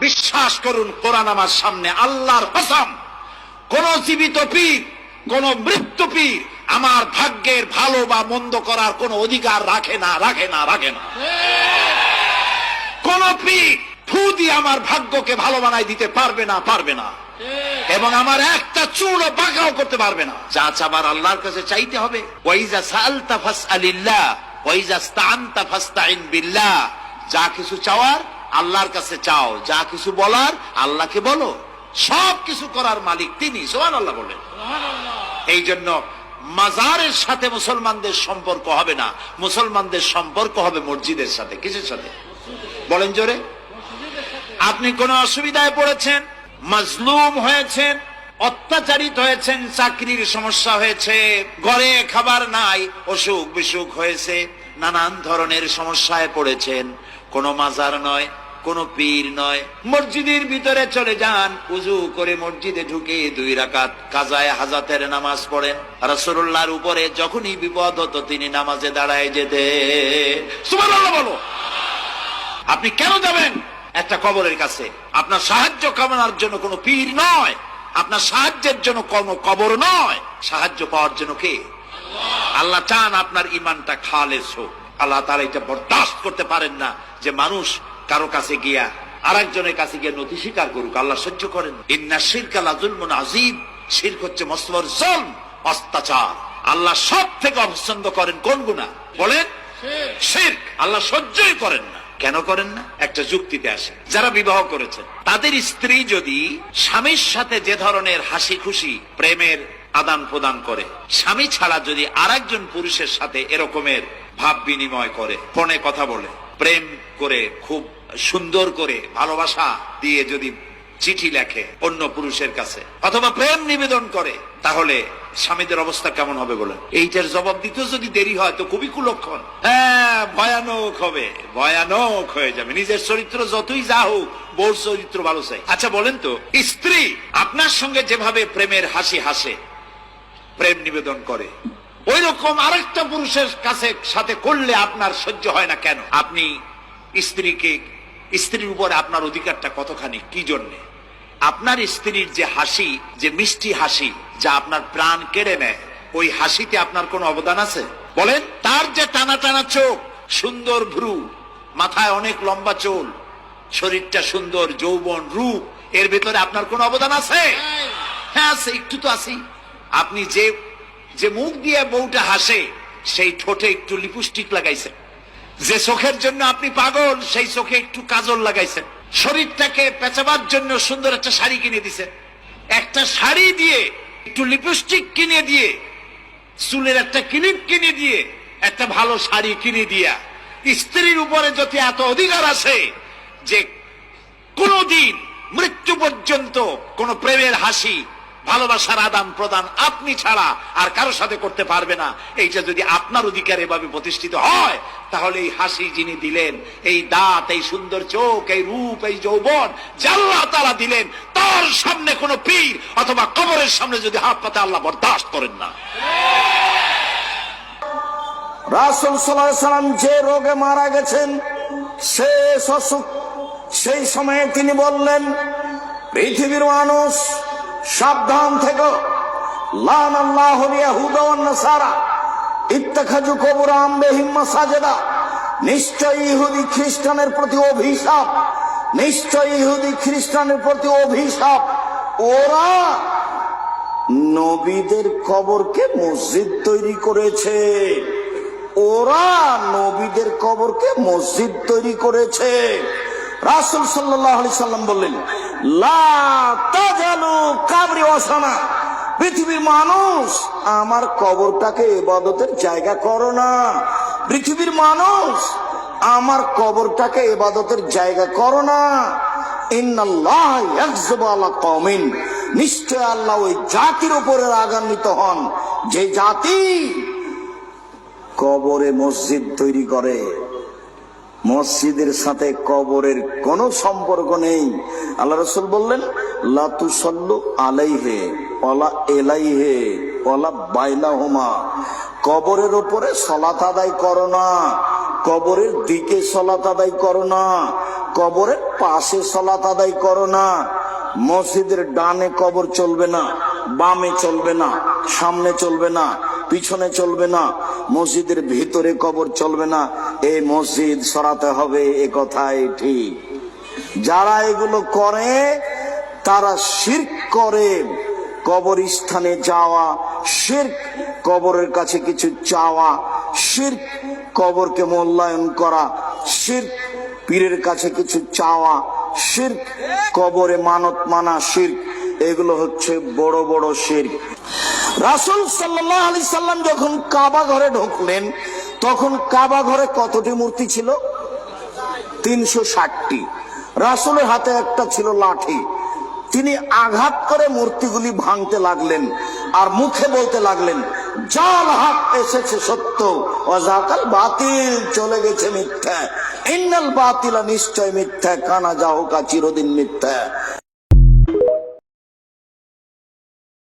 বিশ্বাস করুন, কোরআন আমার সামনে, আল্লাহর কসম, কোন জীবিত পীর, কোন মৃত্যু পীর আমার ভাগ্যের ভালো বা মন্দ করার কোন অধিকার রাখে না, রাখে না, রাখে না। কোন পীর ফু দিয়ে আমার ভাগ্যকে ভালো বানাই দিতে পারবে না, পারবে না, এবং আমার একটা চুলও বাঁকাও করতে পারবে না। যা চাবার আল্লাহর কাছে চাইতে হবে। ওয়াইজা সাআলতা ফাসআলিল্লাহ ওয়াইজা ইসতাআনতা ফাসতাইন বিল্লাহ। যা কিছু চাওয়ার আল্লাহর কাছে চাও, যা কিছু বলার আল্লাহকে বলো। সব কিছু করার মালিক তিনি, সুবহানাল্লাহ বলেন। এই জন্য মাজারের সাথে মুসলমানদের সম্পর্ক হবে না, মুসলমানদের সম্পর্ক হবে মসজিদের সাথে। কিসের সাথে বলেন জোরে? আপনি কোন অসুবিধায় পড়েছেন, মাজলুম হয়েছেন, অত্যাচারিত হয়েছেন, চাকরির সমস্যা হয়েছে, ঘরে খাবার নাই, অসুখ বিসুখ হয়েছে, নানান ধরনের সমস্যায় পড়েছেন, কোন মাজার নয়, কোন পীর নয়, মসজিদের ভিতরে চলে যান, উযু করে মসজিদে ঢুকে 2 রাকাত কাজায়ে হাজাতের নামাজ পড়েন। রাসূলুল্লাহর উপরে যখনই বিপদ হতো তিনি নামাজে দাঁড়ায় যেতেন। সুবহানাল্লাহ বলো। আপনি কেন যাবেন একটা কবরের কাছে? আপনার সাহায্য কামনার জন্য কোন পীর নয়, আপনার সাহায্যের জন্য কোন কবর নয়, সাহায্য পাওয়ার জন্য কে? আল্লাহ চান আপনার ঈমানটা খালেস হোক। আল্লাহ তাআলা এটা বরদাস্ত করতে পারেন না যে মানুষ কারো কাছে গিয়া আরেকজনের কাছে গিয়ে নথি স্বীকার করুক। আল্লাহ সহ্য করেন। ইন্না শিরকা লাযুলমুন আযীম। শিরক হচ্ছে মস্ত বড় জুলম, অত্যাচার। আল্লাহ সব থেকে অপছন্দ করেন কোন গুনাহ বলেন? শিরক। আল্লাহ সহ্যই করেন না। কেন করেন না? একটা যুক্তিতে আসে। যারা বিবাহ করেছেন তাদের স্ত্রী যদি স্বামীর সাথে যে ধরনের হাসি খুশি প্রেমের আদান প্রদান করে, স্বামী ছাড়া যদি আরেকজন পুরুষের সাথে এরকমের ভাব বিনিময় করে, ফোনে কথা বলে, প্রেম করে, খুব সুন্দর করে ভালোবাসা দিয়ে যদি চিঠি লেখে অন্য পুরুষের কাছে, অথবা প্রেম নিবেদন করে, তাহলে স্বামীদের অবস্থা কেমন হবে বলেন? এইটার জবাব দিতে যদি দেরি হয় তো খুবই কুলক্ষণ। হ্যাঁ, ভয়ানক হবে, ভয়ানক হয়ে যাবে। নিজের চরিত্র যতই যা হোক, বউর চরিত্র ভালো চাই। আচ্ছা বলেন তো, স্ত্রী আপনার সঙ্গে যেভাবে প্রেমের হাসি হাসে, প্রেম নিবেদন করে, ওই রকম আরেকটা পুরুষের কাছে সাথে করলে আপনার সহ্য হয় না কেন? আপনি স্ত্রীর উপরে আপনার অধিকারটা কতখানি, কি জন্যে? আপনার স্ত্রীর যে হাসি, যে মিষ্টি হাসি, যা আপনার প্রাণ কেড়ে নেয়, ওই হাসিতে আপনার কোন অবদান আছে বলেন? তার যে টানা টানা চোখ, সুন্দর ভ্রু, মাথায় অনেক লম্বা চুল, শরীরটা সুন্দর, যৌবন, রূপ, এর ভেতরে আপনার কোন অবদান আছে? হ্যাঁ আছে, একটু তো আছি। আপনি যে মুখ দিয়ে বউটা হাসে, সেই ঠোঁটে একটু লিপস্টিক লাগাইছেন। যে চোখের জন্য আপনি পাগল, সেই চোখে একটু কাজল লাগাইছেন। শরীরটাকে পেঁচাবার জন্য সুন্দর একটা শাড়ি কিনে দিছেন। একটা শাড়ি দিয়ে, একটু লিপস্টিক কিনে দিয়ে, চুলের একটা ক্লিপ কিনে দিয়ে, একটা ভালো শাড়ি কিনে দিয়া স্ত্রীর উপরে যদি এত অধিকার আছে যে কোনদিন মৃত্যু পর্যন্ত কোন প্রেমের হাসি, ভালোবাসার আদান প্রদান আপনি ছাড়া আর কারো সাথে করতে পারবে না, এইটা যদি আপনার অধিকার এভাবে প্রতিষ্ঠিত হয়, তাহলে এই হাসি যিনি দিলেন, এই দাঁত, এই সুন্দর চোখ, এই রূপ, এই যৌবন আল্লাহ তাআলা দিলেন, তার সামনে কোন পীর অথবা কবরের সামনে যদি হাত পাতে আল্লাহ বরদাস্ত করেন না। রাসূল সাল্লাল্লাহু আলাইহি ওয়াসাল্লাম যে রোগে মারা গেছেন, শেষ অসুখ, সেই সময়ে তিনি বললেন, পৃথিবীর মানুষ সাবধান থেকো, লানাল্লাহুল ইয়াহুদা ওয়ান নাসারা ইত্তাখাযু কুবুর আনবিহিম মাসাজিদা। নিশ্চয় ইহুদি খ্রিস্টানের প্রতি অভিশাপ, নিশ্চয় ইহুদি খ্রিস্টানের প্রতি অভিশাপ। ওরা নবীদের কবরকে মসজিদ তৈরি করেছে, ওরা নবীদের কবরকে মসজিদ তৈরি করেছে। রাসূল সাল্লাল্লাহু আলাইহি সাল্লাম বললেন, লা তাজালু কাবরি ওয়াসানা। পৃথিবীর মানুষ, আমার কবরটাকে ইবাদতের জায়গা করো না। পৃথিবীর মানুষ, আমার কবরটাকে ইবাদতের জায়গা করো না। ইন্নাল্লাহ ইয়াগযিবু আলা কওমিন। নিশ্চয় আল্লাহ ওই জাতির উপরে রাগান্বিত হন যে জাতি কবরে মসজিদ তৈরি করে। মসজিদের সাথে কবরের কোনো সম্পর্ক নেই। আল্লাহ রাসূল বললেন, লা তুসাল্লু আলাইহি ওয়ালা ইলাইহি ওয়ালা বাইনাহুমা। কবরের উপরে সালাত আদায় করো না, কবরের দিকে সালাত আদায় করো না, কবরের পাশে সালাত আদায় করো না। মসজিদের ডানে কবর চলবে না, বামে চলবে না, সামনে চলবে না, পিছনে চলবে না, মসজিদের ভিতরে কবর চলবে না। এই মসজিদ সরাতে হবে, এ কথাই ঠিক। যারা এগুলো করে তারা শিরক করে। কবরস্থানে যাওয়া শিরক, কবরের কাছে কিছু চাওয়া শিরক, কবরকে মূল্যায়ন করা শিরক, পীরের কাছে কিছু চাওয়া শিরক, কবরে মানত মানা শিরক। এগুলো হচ্ছে বড় বড় শিরক। রাসূল সাল্লাল্লাহু আলাইহি সাল্লাম যখন কাবা ঘরে ঢুকলেন, তখন কাবা ঘরে কতটি মূর্তি ছিল? 360টি। রাসূলের হাতে একটা ছিল লাঠি। তিনি আঘাত করে মূর্তিগুলি ভাঙতে লাগলেন আর মুখে বলতে লাগলেন, জাল হক এসেছে সত্য, ওয়াজাকাল বাতিল চলে গেছে মিথ্যা। ইন্নাল বাতিলা নিশ্চয় মিথ্যা, কানা যাহুকা চিরদিন মিথ্যা।